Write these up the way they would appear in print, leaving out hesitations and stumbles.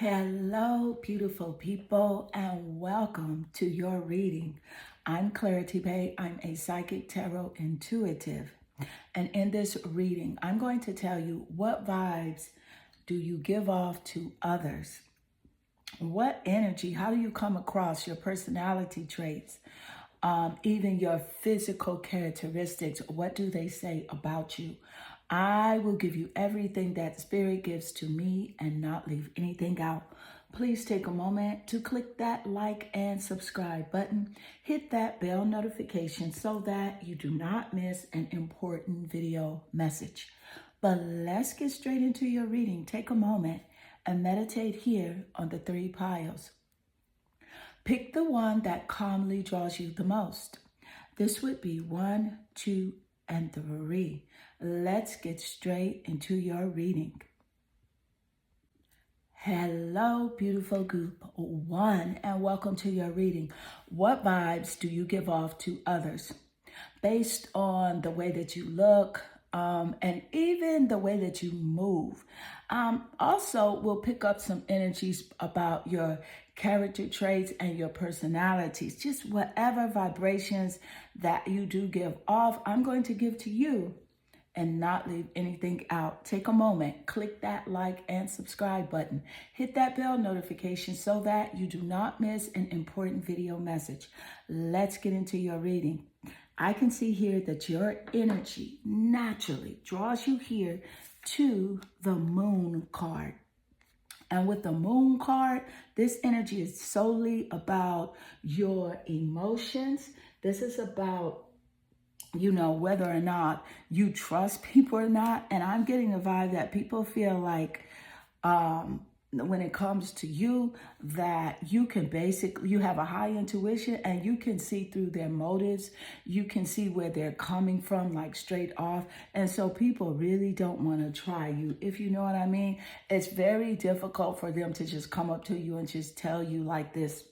Hello, beautiful people, and welcome to your reading. I'm Clarity Bay. I'm a psychic tarot intuitive. And in this reading, I'm going to tell you what vibes do you give off to others? What energy, how do you come across your personality traits? Even your physical characteristics, what do they say about you? I will give you everything that Spirit gives to me and not leave anything out. Please take a moment to click that like and subscribe button. Hit that bell notification so that you do not miss an important video message. But let's get straight into your reading. Take a moment and meditate here on the three piles. Pick the one that calmly draws you the most. This would be 1, 2, and 3. Let's get straight into your reading. Hello, beautiful group 1, and welcome to your reading. What vibes do you give off to others? Based on the way that you look, and even the way that you move. Also, we'll pick up some energies about your character traits and your personalities. Just whatever vibrations that you do give off, I'm going to give to you and not leave anything out. Take a moment, click that like and subscribe button. Hit that bell notification so that you do not miss an important video message. Let's get into your reading. I can see here that your energy naturally draws you here to the Moon card. And with the Moon card, this energy is solely about your emotions. This is about, whether or not you trust people or not. And I'm getting a vibe that people feel like, when it comes to you, that you have a high intuition and you can see through their motives. You can see where they're coming from, like straight off. And so people really don't want to try you, if you know what I mean. It's very difficult for them to just come up to you and just tell you like this,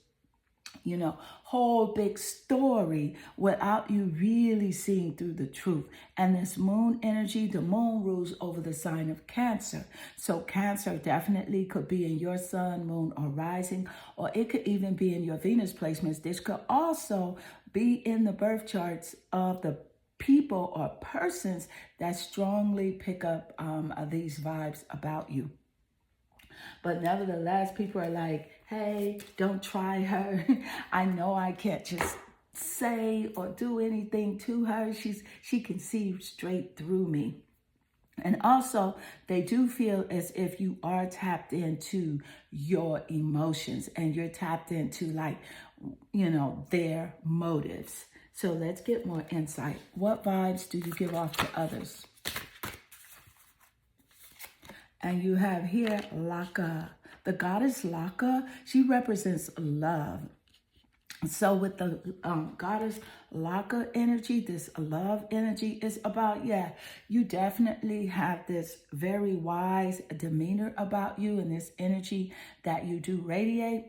whole big story without you really seeing through the truth. And this Moon energy, the Moon rules over the sign of Cancer. So Cancer definitely could be in your Sun, Moon, or Rising, or it could even be in your Venus placements. This could also be in the birth charts of the people or persons that strongly pick up these vibes about you. But nevertheless, people are like, hey, don't try her. I know I can't just say or do anything to her. She can see straight through me. And also, they do feel as if you are tapped into your emotions and you're tapped into their motives. So let's get more insight. What vibes do you give off to others? And you have here Laka. The goddess Laka, she represents love. So with the goddess Laka energy, this love energy is about, you definitely have this very wise demeanor about you and this energy that you do radiate.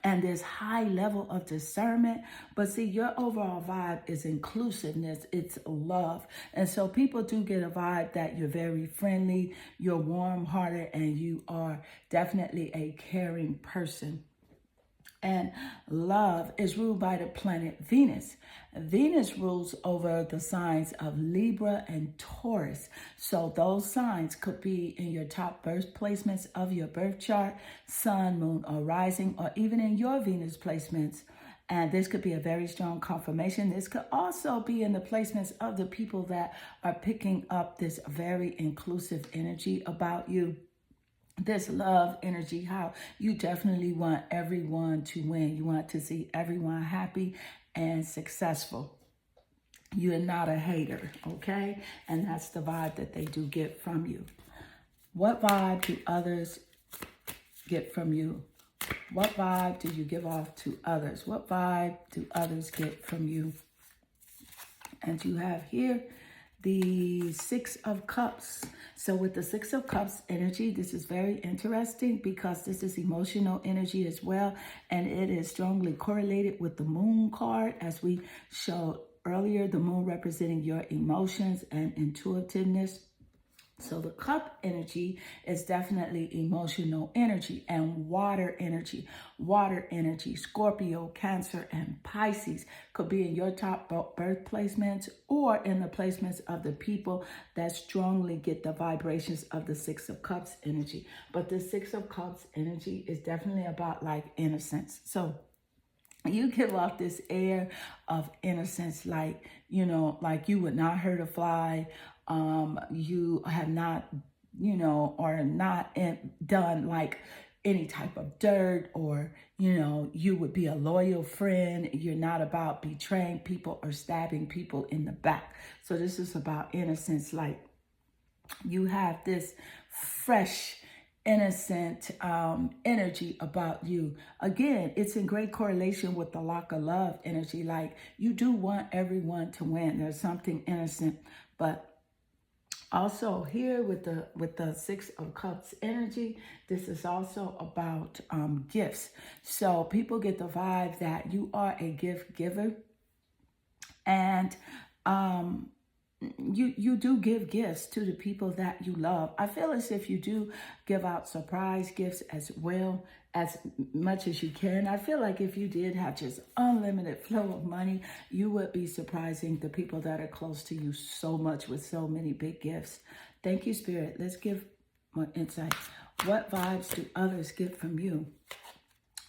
And this high level of discernment. But see, your overall vibe is inclusiveness. It's love. And so people do get a vibe that you're very friendly, you're warm-hearted, and you are definitely a caring person. And love is ruled by the planet Venus. Venus rules over the signs of Libra and Taurus. So those signs could be in your top birth placements of your birth chart, Sun, Moon, or Rising, or even in your Venus placements. And this could be a very strong confirmation. This could also be in the placements of the people that are picking up this very inclusive energy about you. This love energy, how you definitely want everyone to win. You want to see everyone happy and successful. You're not a hater, okay? And that's the vibe that they do get from you. What vibe do others get from you? What vibe do you give off to others? What vibe do others get from you? And you have here the Six of Cups. So with the Six of Cups energy, this is very interesting because this is emotional energy as well. And it is strongly correlated with the Moon card, as we showed earlier, the Moon representing your emotions and intuitiveness. So the cup energy is definitely emotional energy and water energy. Water energy, Scorpio, Cancer, and Pisces could be in your top birth placements or in the placements of the people that strongly get the vibrations of the Six of Cups energy. But the Six of Cups energy is definitely about like innocence. So you give off this air of innocence, like, you know, like you would not hurt a fly. You have not, you know, or not done like any type of dirt, or, you know, you would be a loyal friend. You're not about betraying people or stabbing people in the back. So this is about innocence. Like you have this fresh, innocent energy about you. Again, it's in great correlation with the lock of love energy. Like you do want everyone to win. There's something innocent, but also here with the Six of Cups energy, this is also about gifts. So people get the vibe that you are a gift giver, and you do give gifts to the people that you love. I feel as if you do give out surprise gifts as well, as much as you can. I feel like if you did have just unlimited flow of money, you would be surprising the people that are close to you so much with so many big gifts. Thank you, Spirit. Let's give more insight. What vibes do others get from you?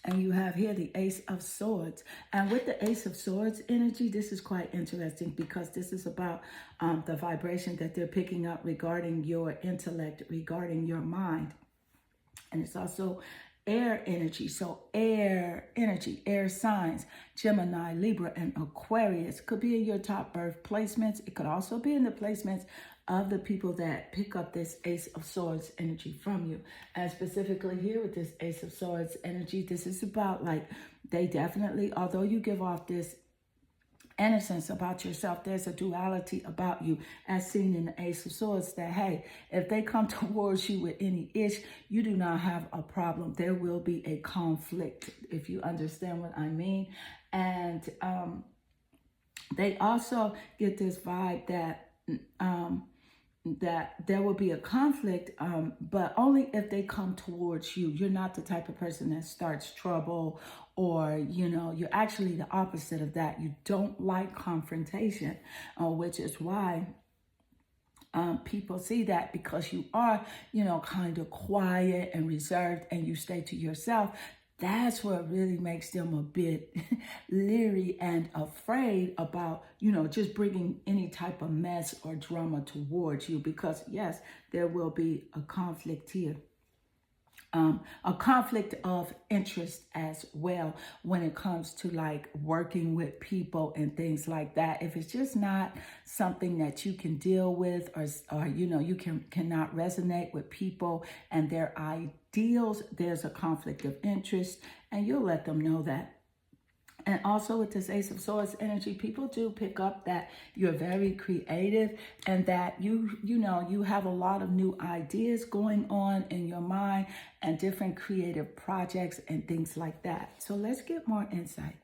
And you have here the Ace of Swords. And with the Ace of Swords energy, this is quite interesting because this is about the vibration that they're picking up regarding your intellect, regarding your mind. And it's also air energy. So air energy, air signs, Gemini, Libra, and Aquarius could be in your top birth placements. It could also be in the placements of the people that pick up this Ace of Swords energy from you. And specifically here with this Ace of Swords energy, this is about like, they definitely, although you give off this innocence about yourself, there's a duality about you as seen in the Ace of Swords that, hey, if they come towards you with any ish, you do not have a problem. There will be a conflict, if you understand what I mean. And they also get this vibe that that there will be a conflict, but only if they come towards you. You're not the type of person that starts trouble, or, you know, you're actually the opposite of that. You don't like confrontation, which is why people see that, because you are, you know, kind of quiet and reserved and you stay to yourself. That's what really makes them a bit leery and afraid about, you know, just bringing any type of mess or drama towards you, because yes, there will be a conflict here. A conflict of interest as well when it comes to like working with people and things like that. If it's just not something that you can deal with, or you know, you cannot resonate with people and their ideals, there's a conflict of interest, and you'll let them know that. And also with this Ace of Swords energy, people do pick up that you're very creative and that you know, you have a lot of new ideas going on in your mind and different creative projects and things like that. So let's get more insight.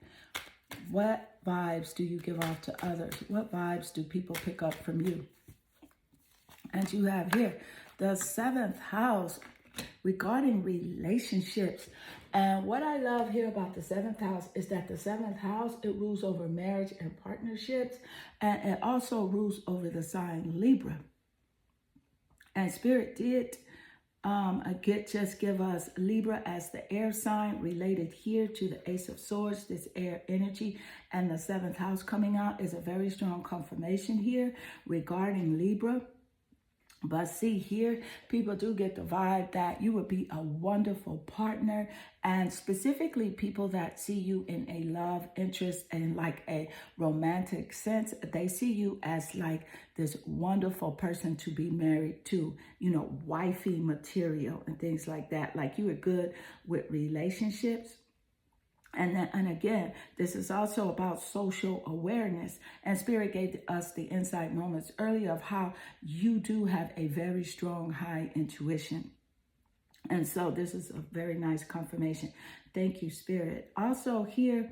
What vibes do you give off to others? What vibes do people pick up from you? And you have here the 7th house regarding relationships. And what I love here about the 7th house is that the 7th house, it rules over marriage and partnerships, and it also rules over the sign Libra. And Spirit did just give us Libra as the air sign related here to the Ace of Swords, this air energy, and the 7th house coming out is a very strong confirmation here regarding Libra. But see here, people do get the vibe that you would be a wonderful partner, and specifically people that see you in a love interest and like a romantic sense, they see you as like this wonderful person to be married to, you know, wifey material and things like that. Like you are good with relationships. And again, this is also about social awareness. And Spirit gave us the insight moments earlier of how you do have a very strong, high intuition. And so this is a very nice confirmation. Thank you, Spirit. Also here,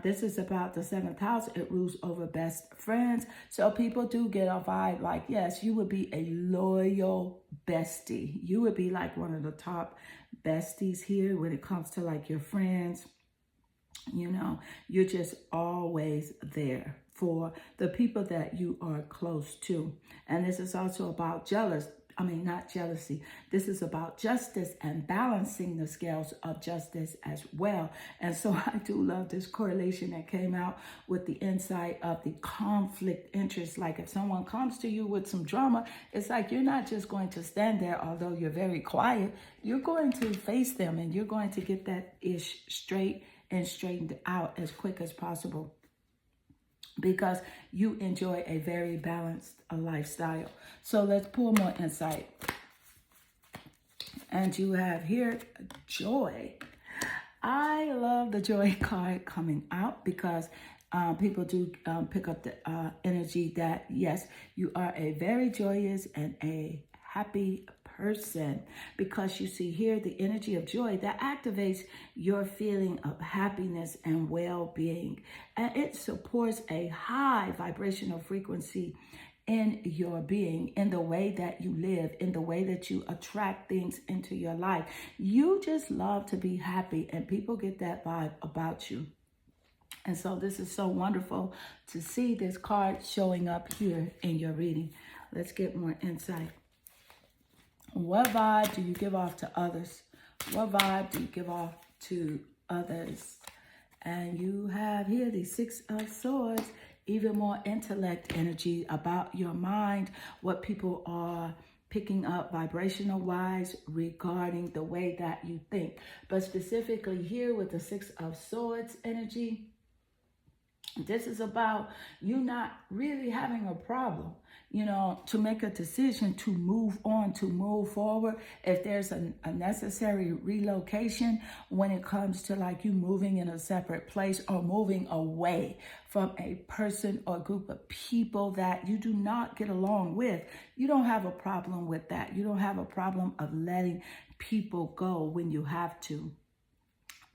this is about the seventh house. It rules over best friends. So people do get a vibe like, yes, you would be a loyal bestie. You would be like one of the top besties here when it comes to like your friends. You know, you're just always there for the people that you are close to. And this is also about not jealousy. This is about justice and balancing the scales of justice as well. And so I do love this correlation that came out with the insight of the conflict interest. Like if someone comes to you with some drama, it's like you're not just going to stand there, although you're very quiet. You're going to face them and you're going to get that ish straight and straightened out as quick as possible, because you enjoy a very balanced lifestyle. So let's pull more insight. And you have here joy. I love the joy card coming out because people do pick up the energy that, yes, you are a very joyous and a happy person, because you see here the energy of joy that activates your feeling of happiness and well-being, and it supports a high vibrational frequency in your being, in the way that you live, in the way that you attract things into your life. You just love to be happy, and people get that vibe about you. And so this is so wonderful to see this card showing up here in your reading. Let's get more insight. What vibe do you give off to others? What vibe do you give off to others? And you have here the Six of Swords, even more intellect energy about your mind, what people are picking up vibrational wise regarding the way that you think. But specifically here with the Six of Swords energy, this is about you not really having a problem, to make a decision to move on, to move forward. If there's a necessary relocation when it comes to like you moving in a separate place or moving away from a person or group of people that you do not get along with, you don't have a problem with that. You don't have a problem of letting people go when you have to.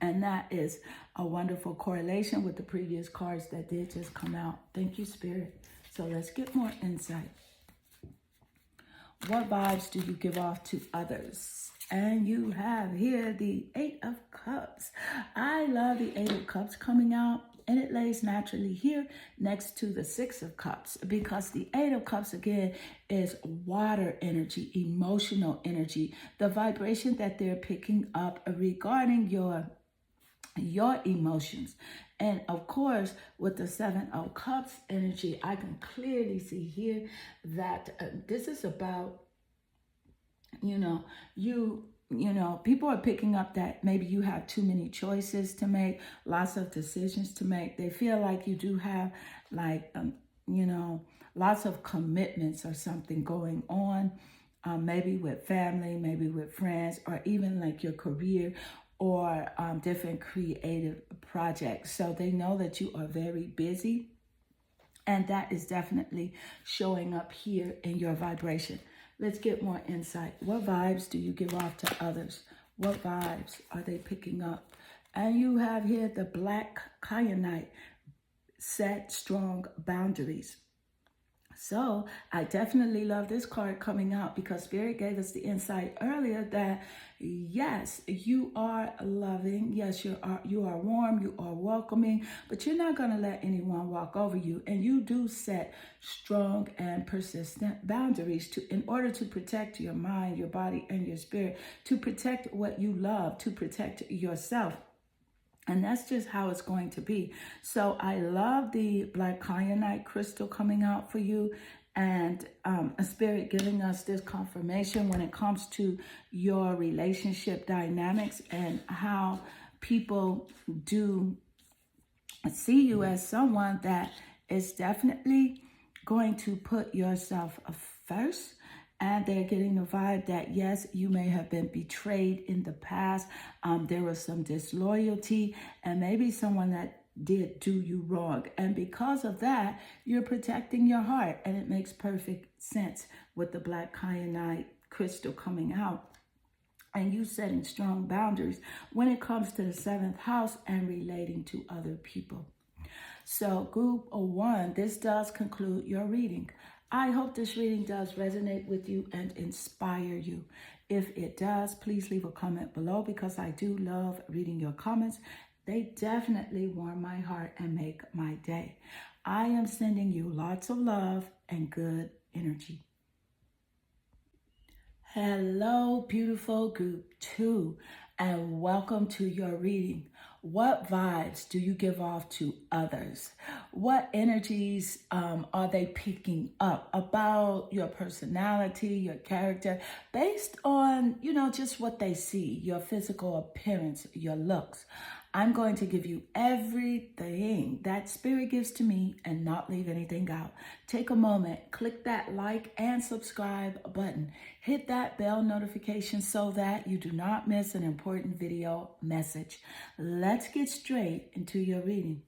And that is a wonderful correlation with the previous cards that did just come out. Thank you, Spirit. So let's get more insight. What vibes do you give off to others? And you have here the Eight of Cups. I love the Eight of Cups coming out, and it lays naturally here next to the Six of Cups, because the Eight of Cups again is water energy, emotional energy, the vibration that they're picking up regarding your emotions. And of course, with the Seven of Cups energy, I can clearly see here that this is about, people are picking up that maybe you have too many choices to make, lots of decisions to make. They feel like you do have lots of commitments or something going on, maybe with family, maybe with friends, or even like your career or different creative projects. So they know that you are very busy, and that is definitely showing up here in your vibration. Let's get more insight. What vibes do you give off to others? What vibes are they picking up? And you have here the Black Kyanite, set strong boundaries. So I definitely love this card coming out, because Spirit gave us the insight earlier that yes, you are loving. Yes, you are warm. You are welcoming, but you're not going to let anyone walk over you. And you do set strong and persistent boundaries in order to protect your mind, your body, and your spirit, to protect what you love, to protect yourself. And that's just how it's going to be. So I love the Black Kyanite crystal coming out for you, and a Spirit giving us this confirmation when it comes to your relationship dynamics and how people do see you as someone that is definitely going to put yourself first. And they're getting the vibe that, yes, you may have been betrayed in the past. There was some disloyalty, and maybe someone that did do you wrong. And because of that, you're protecting your heart. And it makes perfect sense with the Black Kyanite crystal coming out. and you setting strong boundaries when it comes to the seventh house and relating to other people. So group 1, this does conclude your reading. I hope this reading does resonate with you and inspire you. If it does, please leave a comment below because I do love reading your comments. They definitely warm my heart and make my day. I am sending you lots of love and good energy. Hello, beautiful group 2, and welcome to your reading. What vibes do you give off to others? What energies are they picking up about your personality, your character, based on, just what they see, your physical appearance, your looks? I'm going to give you everything that spirit gives to me and not leave anything out. Take a moment, click that like and subscribe button. Hit that bell notification so that you do not miss an important video message. Let's get straight into your reading.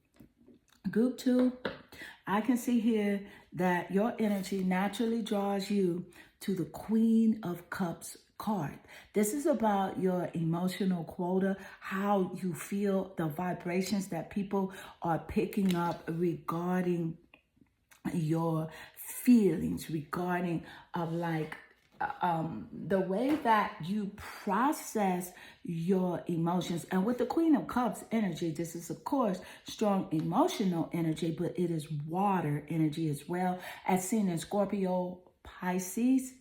Group 2, I can see here that your energy naturally draws you to the Queen of Cups card. This is about your emotional quota, how you feel, the vibrations that people are picking up regarding your feelings, regarding the way that you process your emotions. And with the Queen of Cups energy, this is of course strong emotional energy, but it is water energy as well, as seen in Scorpio, Pisces,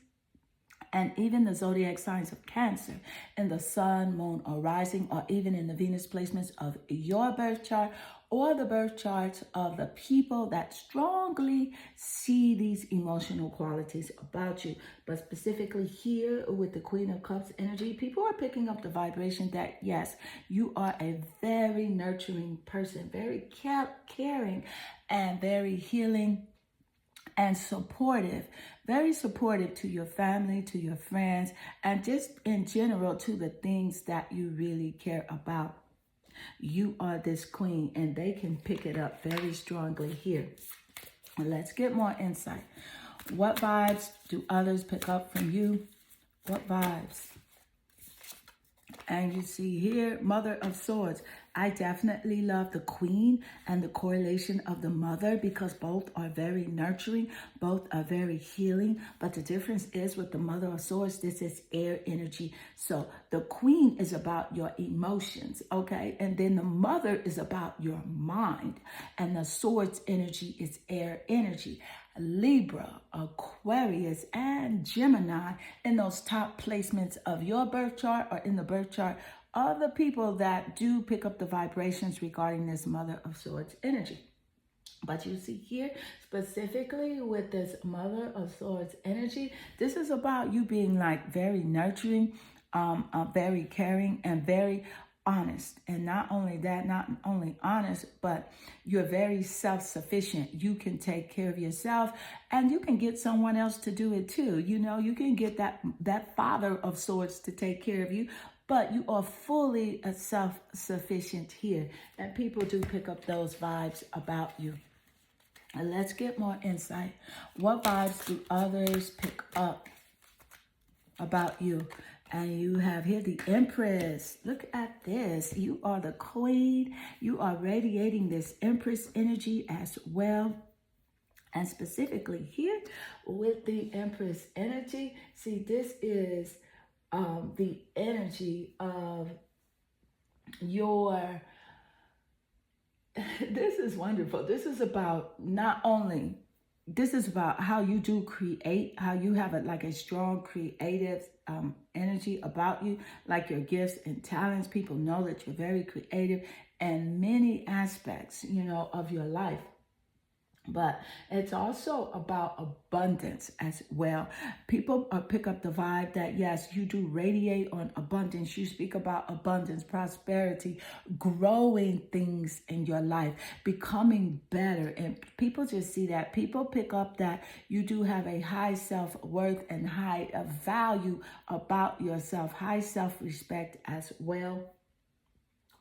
and even the zodiac signs of Cancer, in the sun, moon, or rising, or even in the Venus placements of your birth chart or the birth charts of the people that strongly see these emotional qualities about you. But specifically here with the Queen of Cups energy, people are picking up the vibration that, yes, you are a very nurturing person, very caring and very healing and supportive, very supportive to your family, to your friends, and just in general to the things that you really care about. You are this queen, and they can pick it up very strongly here. Let's get more insight. What vibes do others pick up from you? What vibes? And you see here, Mother of Swords. I definitely love the Queen and the correlation of the Mother because both are very nurturing, both are very healing. But the difference is with the Mother of Swords, this is air energy. So the Queen is about your emotions, okay? And then the Mother is about your mind. And the Swords energy is air energy. Libra, Aquarius, and Gemini in those top placements of your birth chart or in the birth chart of the people that do pick up the vibrations regarding this Mother of Swords energy. But you see here, specifically with this Mother of Swords energy, this is about you being like very nurturing, very caring, and very honest. And not only that, not only honest, but you're very self-sufficient. You can take care of yourself and you can get someone else to do it too. You can get that Father of Swords to take care of you, but you are fully self-sufficient here. And people do pick up those vibes about you. And let's get more insight. What vibes do others pick up about you? And you have here the Empress. Look at this. You are the Queen. You are radiating this Empress energy as well. And specifically here with the Empress energy, see, this is the energy of your... This is wonderful. This is about this is about how you do create, how you have a strong creative energy about you, like your gifts and talents. People know that you're very creative in many aspects, of your life. But it's also about abundance as well. People pick up the vibe that, yes, you do radiate on abundance. You speak about abundance, prosperity, growing things in your life, becoming better. And people just see that. People pick up that you do have a high self-worth and high value about yourself, high self-respect as well.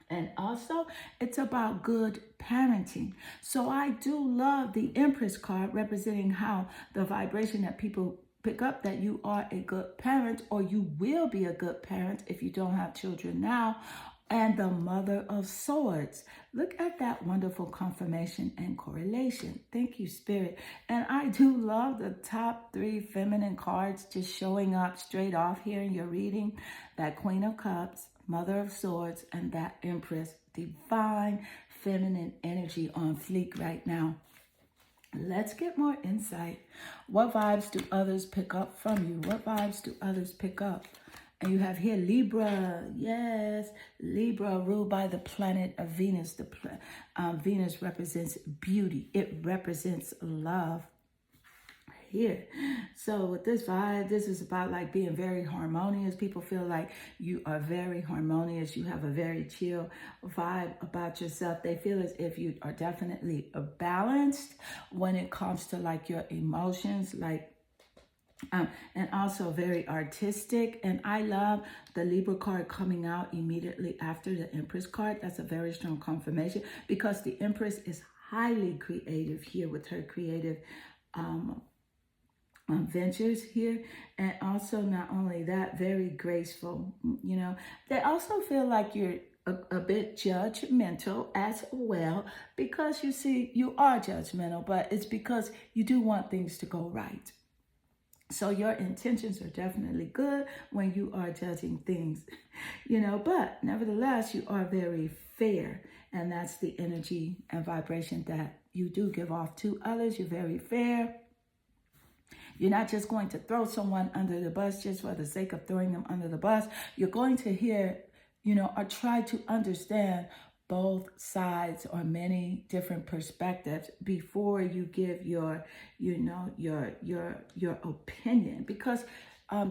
And also, it's about good parenting. So I do love the Empress card representing how the vibration that people pick up that you are a good parent, or you will be a good parent if you don't have children now. And the Mother of Swords. Look at that wonderful confirmation and correlation. Thank you, Spirit. And I do love the top 3 feminine cards just showing up straight off here in your reading. That Queen of Cups, Mother of Swords, and that Empress. Divine feminine energy on fleek right now. Let's get more insight. What vibes do others pick up from you? What vibes do others pick up? And you have here Libra. Yes, Libra, ruled by the planet of Venus. Venus represents beauty. It represents love here. So with this vibe, this is about like being very harmonious. People feel like you are very harmonious. You have a very chill vibe about yourself. They feel as if you are definitely balanced when it comes to like your emotions, like and also very artistic. And I love the Libra card coming out immediately after the Empress card. That's a very strong confirmation because the Empress is highly creative here with her creative ventures here. And also not only that, very graceful. You know, they also feel like you're a bit judgmental as well, because you see, you are judgmental, but it's because you do want things to go right. So your intentions are definitely good when you are judging things, you know, but nevertheless, you are very fair. And that's the energy and vibration that you do give off to others. You're very fair. You're not just going to throw someone under the bus just for the sake of throwing them under the bus. You're going to hear, you know, or try to understand both sides or many different perspectives before you give your, you know, your opinion, because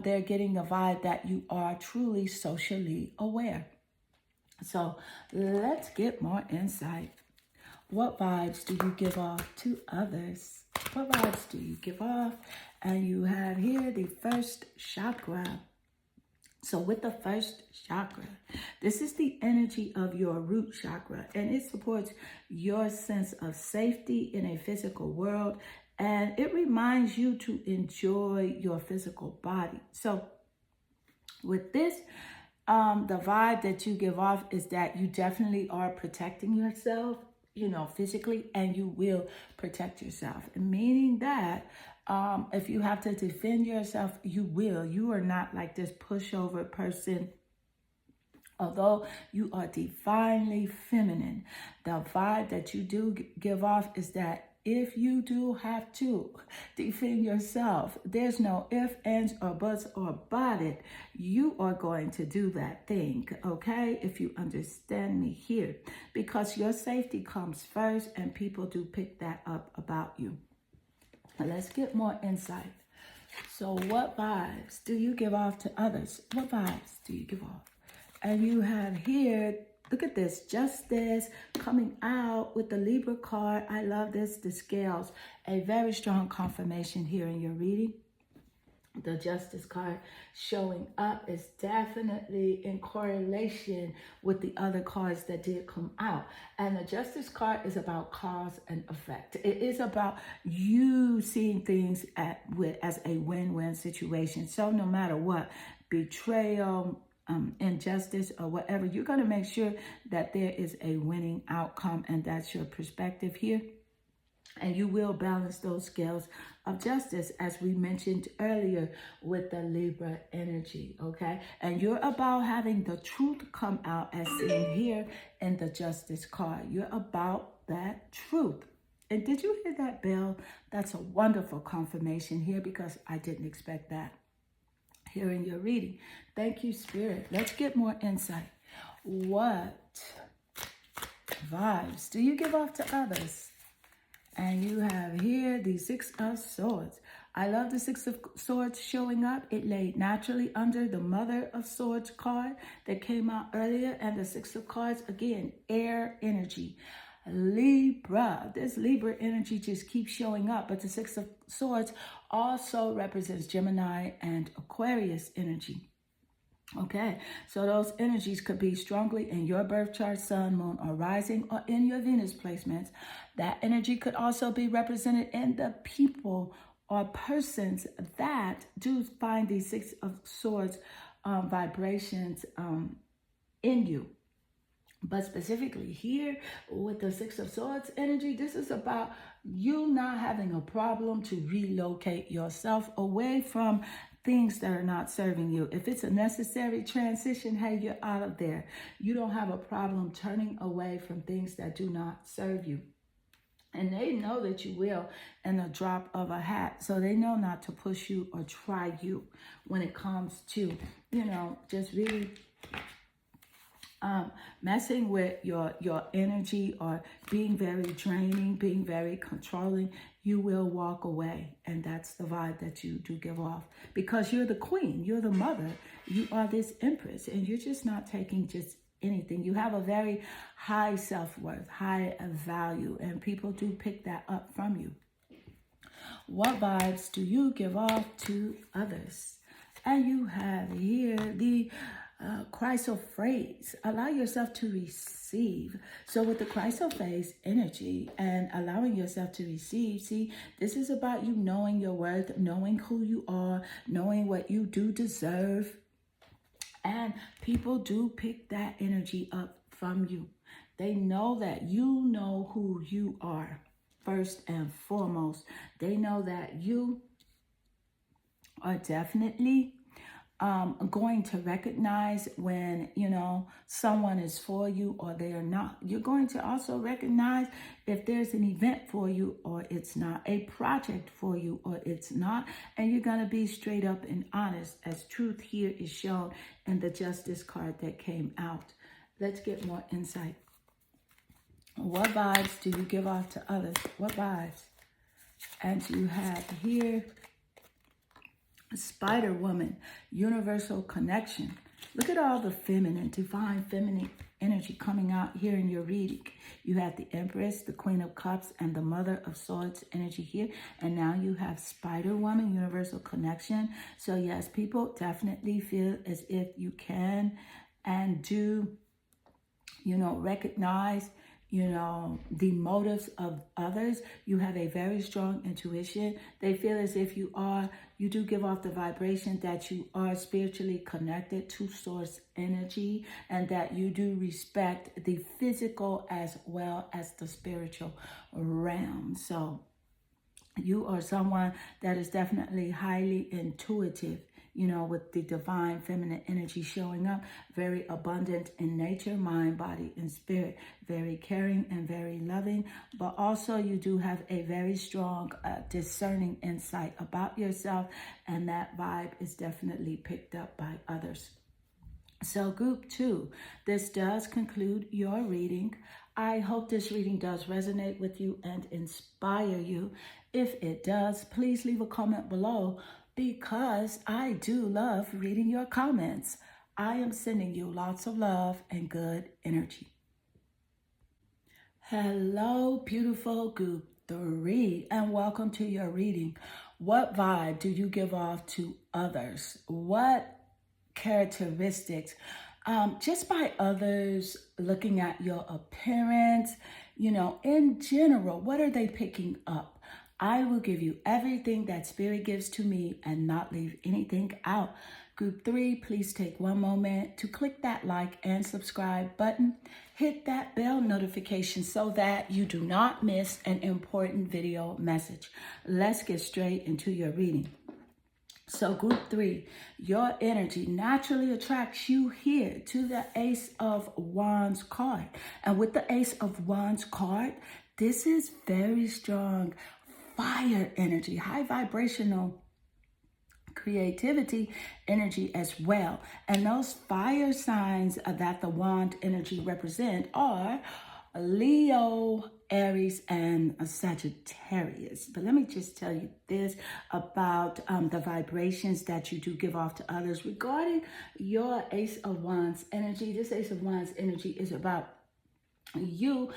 they're getting the vibe that you are truly socially aware. So let's get more insight. What vibes do you give off to others? What vibes do you give off? And you have here the first chakra. So with the first chakra, this is the energy of your root chakra, and it supports your sense of safety in a physical world, and it reminds you to enjoy your physical body. So with this, the vibe that you give off is that you definitely are protecting yourself, you know, physically, and you will protect yourself, meaning that if you have to defend yourself, you will. You are not like this pushover person. Although you are divinely feminine, the vibe that you do give off is that if you do have to defend yourself, there's no ifs, ands, or buts or about it. You are going to do that thing, okay? If you understand me here, because your safety comes first, and people do pick that up about you. Now let's get more insight. So what vibes do you give off to others? What vibes do you give off? And you have here, look at this, Justice coming out with the Libra card. I love this, the scales. A very strong confirmation here in your reading. The Justice card showing up is definitely in correlation with the other cards that did come out. And the Justice card is about cause and effect. It is about you seeing things as a win-win situation. So no matter what, betrayal, injustice, or whatever, you're going to make sure that there is a winning outcome, and that's your perspective here. And you will balance those scales of justice, as we mentioned earlier, with the Libra energy, okay? And you're about having the truth come out, as seen here in the Justice card. You're about that truth. And did you hear that bell? That's a wonderful confirmation here, because I didn't expect that here in your reading. Thank you, Spirit. Let's get more insight. What vibes do you give off to others? And you have here the Six of Swords. I love the Six of Swords showing up. It laid naturally under the Mother of Swords card that came out earlier. And the Six of Cards, again, air energy. Libra. This Libra energy just keeps showing up. But the Six of Swords also represents Gemini and Aquarius energy. Okay, so those energies could be strongly in your birth chart, sun, moon, or rising, or in your Venus placements. That energy could also be represented in the people or persons that do find these Six of Swords vibrations in you. But specifically here with the Six of Swords energy, this is about you not having a problem to relocate yourself away from things that are not serving you. If it's a necessary transition, hey, you're out of there. You don't have a problem turning away from things that do not serve you. And they know that you will in a drop of a hat. So they know not to push you or try you when it comes to, just really messing with your energy or being very draining, being very controlling. You will walk away. And that's the vibe that you do give off. Because you're the queen. You're the mother. You are this empress. And you're just not taking just anything. You have a very high self-worth, high value, and people do pick that up from you. What vibes do you give off to others? And you have here the chrysoprase. Allow yourself to receive. So with the chrysoprase energy and allowing yourself to receive, see, this is about you knowing your worth, knowing who you are, knowing what you do deserve. And people do pick that energy up from you. They know that you know who you are first and foremost. They know that you are definitely going to recognize when, someone is for you or they are not. You're going to also recognize if there's an event for you or it's not, a project for you or it's not. And you're going to be straight up and honest as truth here is shown in the Justice card that came out. Let's get more insight. What vibes do you give off to others? What vibes? And you have here Spider Woman, universal connection. Look at all the feminine, divine feminine energy coming out here in your reading. You have the Empress, the Queen of Cups, and the Mother of Swords energy here. And now you have Spider Woman, universal connection. So yes, people definitely feel as if you can and do, recognize the motives of others. You have a very strong intuition. They feel as if you do give off the vibration that you are spiritually connected to source energy and that you do respect the physical as well as the spiritual realm. So you are someone that is definitely highly intuitive, with the divine feminine energy showing up, very abundant in nature, mind, body, and spirit, very caring and very loving. But also you do have a very strong discerning insight about yourself, and that vibe is definitely picked up by others. So group 2, this does conclude your reading. I hope this reading does resonate with you and inspire you. If it does, please leave a comment below, because I do love reading your comments. I am sending you lots of love and good energy. Hello, beautiful group 3, and welcome to your reading. What vibe do you give off to others? What characteristics, just by others looking at your appearance, in general, what are they picking up? I will give you everything that Spirit gives to me and not leave anything out. Group 3, please take one moment to click that like and subscribe button. Hit that bell notification so that you do not miss an important video message. Let's get straight into your reading. So group 3, your energy naturally attracts you here to the Ace of Wands card. And with the Ace of Wands card, this is very strong fire energy, high vibrational creativity energy as well. And those fire signs that the wand energy represent are Leo, Aries, and Sagittarius. But let me just tell you this about the vibrations that you do give off to others regarding your Ace of Wands energy. This Ace of Wands energy is about you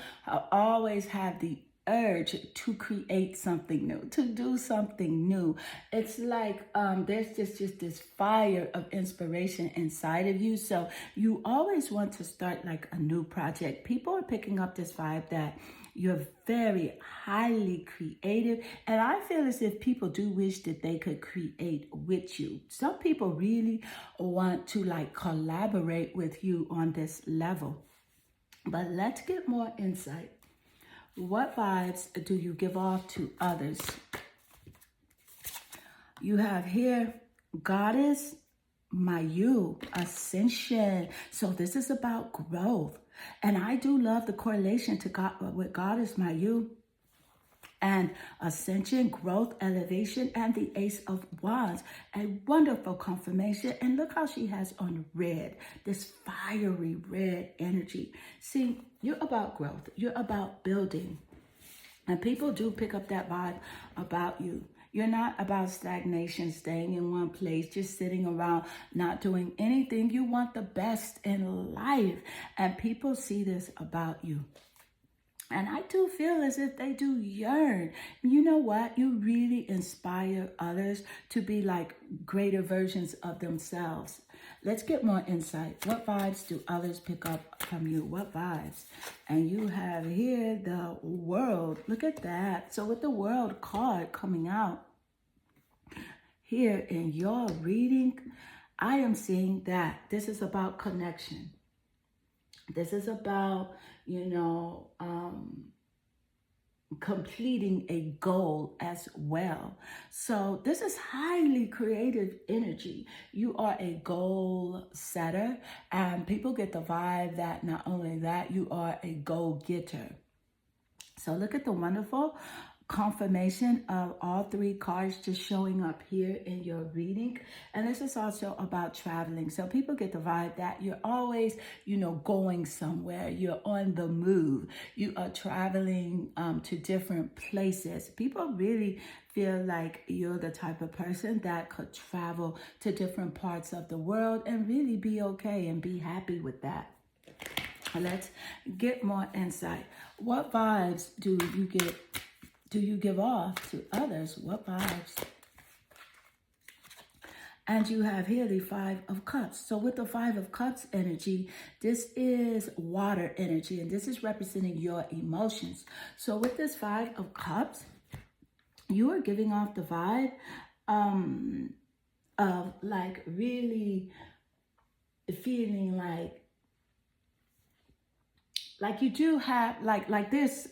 always have the urge to create something new, to do something new. It's like there's just this fire of inspiration inside of you. So you always want to start like a new project. People are picking up this vibe that You're very highly creative. And I feel as if people do wish that they could create with you. Some people really want to like collaborate with you on this level. But let's get more insight. What vibes do you give off to others? You have here, Goddess Mayu, Ascension. So this is about growth. And I do love the correlation to God with Goddess Mayu and Ascension, growth, elevation, and the Ace of Wands. A wonderful confirmation. And look how she has on red, this fiery red energy. See, you're about growth. You're about building. And people do pick up that vibe about you. You're not about stagnation, staying in one place, just sitting around, not doing anything. You want the best in life. And people see this about you. And I do feel as if they do yearn. You know what? You really inspire others to be like greater versions of themselves. Let's get more insight. What vibes do others pick up from you? What vibes? And you have here the World. Look at that. So with the World card coming out here in your reading, I am seeing that this is about connection. This is about, completing a goal as well. So this is highly creative energy. You are a goal setter, and people get the vibe that not only that, you are a goal getter. So look at the wonderful confirmation of all three cards just showing up here in your reading. And this is also about traveling. So people get the vibe that you're always, going somewhere. You're on the move. You are traveling to different places. People really feel like you're the type of person that could travel to different parts of the world and really be okay and be happy with that. Let's get more insight. What vibes do you give off to others? What vibes? And you have here the Five of Cups. So with the Five of Cups energy, this is water energy, and this is representing your emotions. So with this Five of Cups, you are giving off the vibe of like really feeling like you do have like this,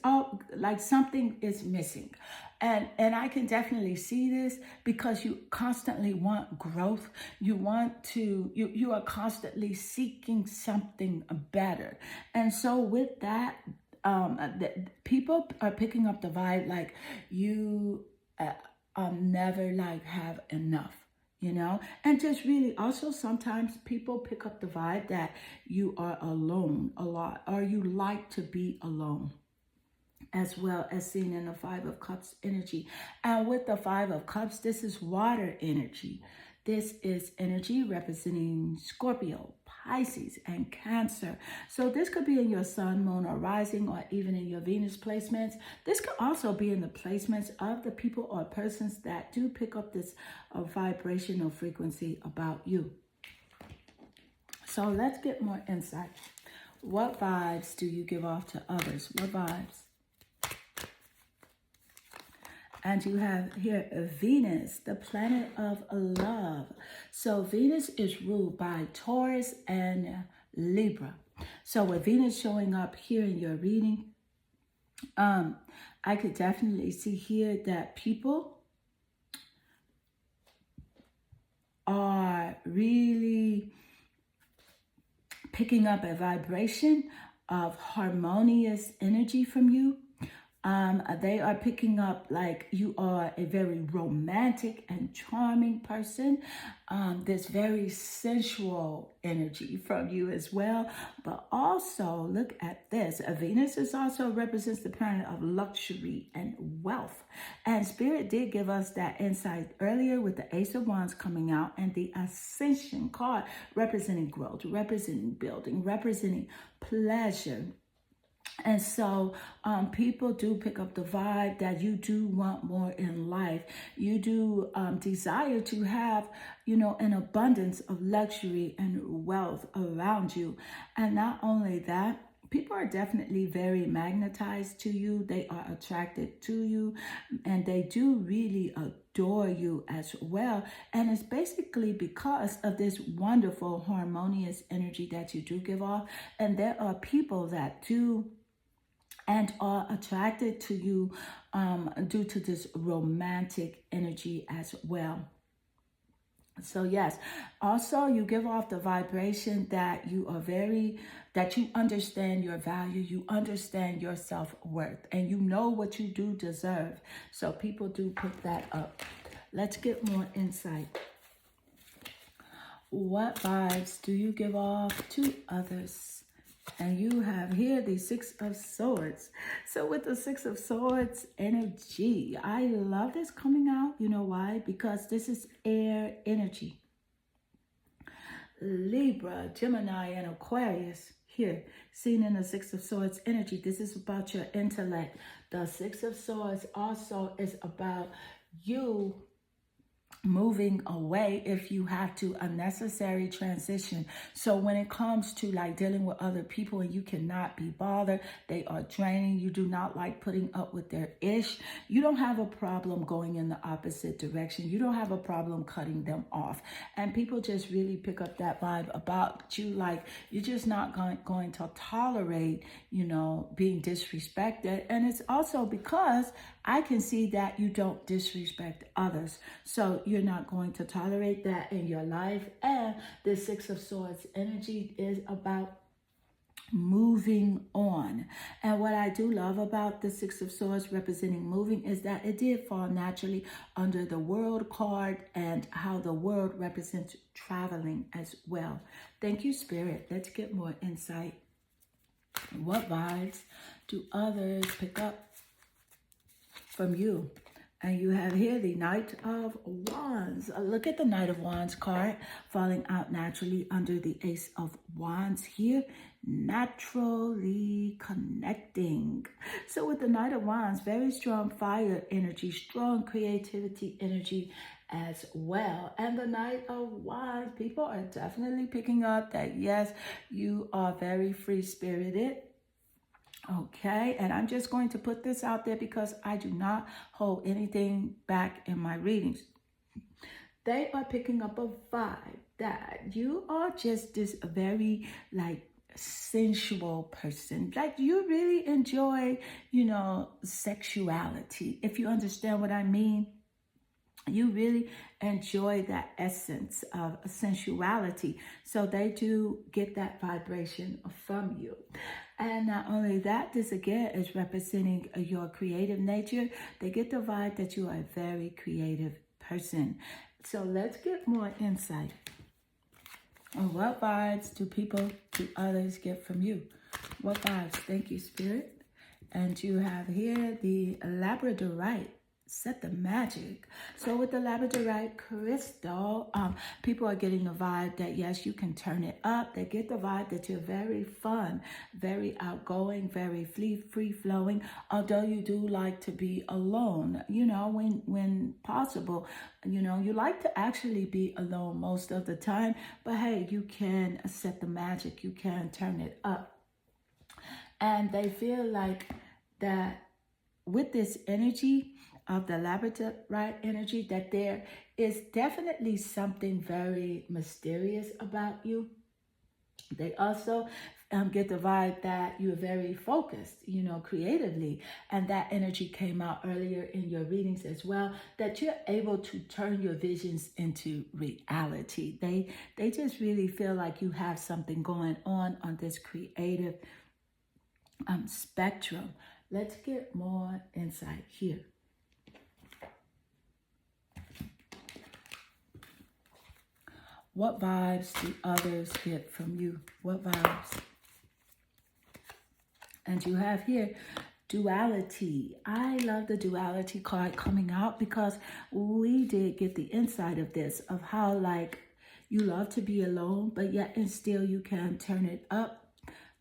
like something is missing. And I can definitely see this because you constantly want growth. You want to, you are constantly seeking something better. And so with that, people are picking up the vibe like you never like have enough. And just really also sometimes people pick up the vibe that you are alone a lot, or you like to be alone, as well as seen in the Five of Cups energy. And with the Five of Cups, this is water energy. This is energy representing Scorpio, Pisces, and Cancer. So this could be in your sun, moon, or rising, or even in your Venus placements. This could also be in the placements of the people or persons that do pick up this vibrational frequency about you. So let's get more insight. What vibes do you give off to others? What vibes? And you have here Venus, the planet of love. So Venus is ruled by Taurus and Libra. So with Venus showing up here in your reading, I could definitely see here that people are really picking up a vibration of harmonious energy from you. They are picking up like you are a very romantic and charming person. There's very sensual energy from you as well. But also, look at this. Venus is also represents the planet of luxury and wealth. And Spirit did give us that insight earlier with the Ace of Wands coming out and the Ascension card representing growth, representing building, representing pleasure. And so people do pick up the vibe that you do want more in life. You do desire to have, an abundance of luxury and wealth around you. And not only that, people are definitely very magnetized to you. They are attracted to you, and they do really adore you as well. And it's basically because of this wonderful, harmonious energy that you do give off. And there are people that do and are attracted to you due to this romantic energy as well. So yes, also you give off the vibration that you are that you understand your value, you understand your self-worth, and you know what you do deserve. So people do pick that up. Let's get more insight. What vibes do you give off to others? And you have here the Six of Swords. So with the Six of Swords energy, I love this coming out. You know why? Because this is air energy. Libra, Gemini, and Aquarius here, seen in the Six of Swords energy. This is about your intellect. The Six of Swords also is about you moving away if you have to, a necessary transition. So when it comes to like dealing with other people and you cannot be bothered, they are draining, you do not like putting up with their ish, you don't have a problem going in the opposite direction. You don't have a problem cutting them off. And people just really pick up that vibe about you, like you're just not going to tolerate, you know, being disrespected. And it's also because I can see that you don't disrespect others. So you're not going to tolerate that in your life. And the Six of Swords energy is about moving on. And what I do love about the Six of Swords representing moving is that it did fall naturally under the World card and how the world represents traveling as well. Thank you, Spirit. Let's get more insight. What vibes do others pick up from you? And you have here the Knight of Wands. Look at the Knight of Wands card falling out naturally under the Ace of Wands here. Naturally connecting. So with the Knight of Wands, very strong fire energy, strong creativity energy as well. And the Knight of Wands, people are definitely picking up that, yes, you are very free-spirited. Okay, and I'm just going to put this out there because I do not hold anything back in my readings. They are picking up a vibe that you are just this very like sensual person. Like you really enjoy, you know, sexuality. If you understand what I mean. You really enjoy that essence of sensuality. So they do get that vibration from you. And not only that, this again is representing your creative nature. They get the vibe that you are a very creative person. So let's get more insight on what vibes do others get from you? What vibes? Thank you, Spirit. And you have here the Labradorite. Set the magic. So with the Labradorite crystal, people are getting the vibe that yes, you can turn it up. They get the vibe that you're very fun, very outgoing, very free-flowing. Although you do like to be alone, you know, when possible. You know, you like to actually be alone most of the time. But hey, you can set the magic. You can turn it up. And they feel like that with this energy of the Labradorite energy, that there is definitely something very mysterious about you. They also get the vibe that you're very focused, you know, creatively. And that energy came out earlier in your readings as well, that you're able to turn your visions into reality. They just really feel like you have something going on this creative spectrum. Let's get more insight here. What vibes do others get from you? What vibes? And you have here duality. I love the duality card coming out because we did get the insight of this, of how like you love to be alone, but yet and still you can turn it up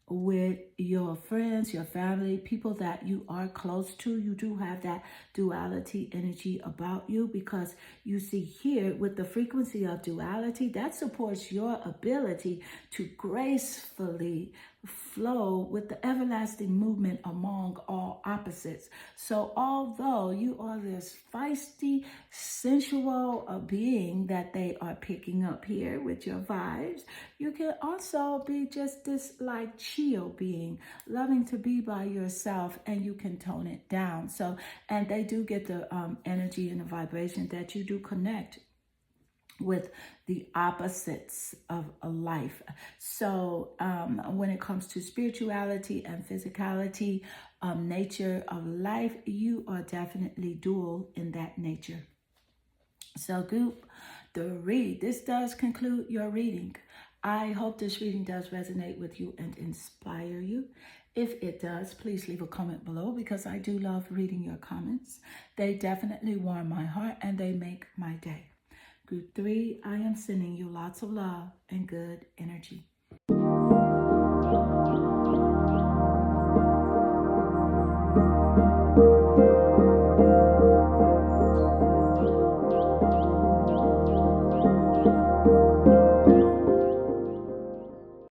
with your friends, your family, people that you are close to. You do have that duality energy about you because you see here with the frequency of duality, that supports your ability to gracefully flow with the everlasting movement among all opposites. So although you are this feisty, sensual being that they are picking up here with your vibes, you can also be just this like chill being, loving to be by yourself, and you can tone it down. So, and they do get the energy and the vibration that you do connect with the opposites of a life. So when it comes to spirituality and physicality, nature of life, you are definitely dual in that nature. So Goop, this does conclude your reading. I hope this reading does resonate with you and inspire you. If it does, please leave a comment below, because I do love reading your comments. They definitely warm my heart and they make my day. Group 3, I am sending you lots of love and good energy.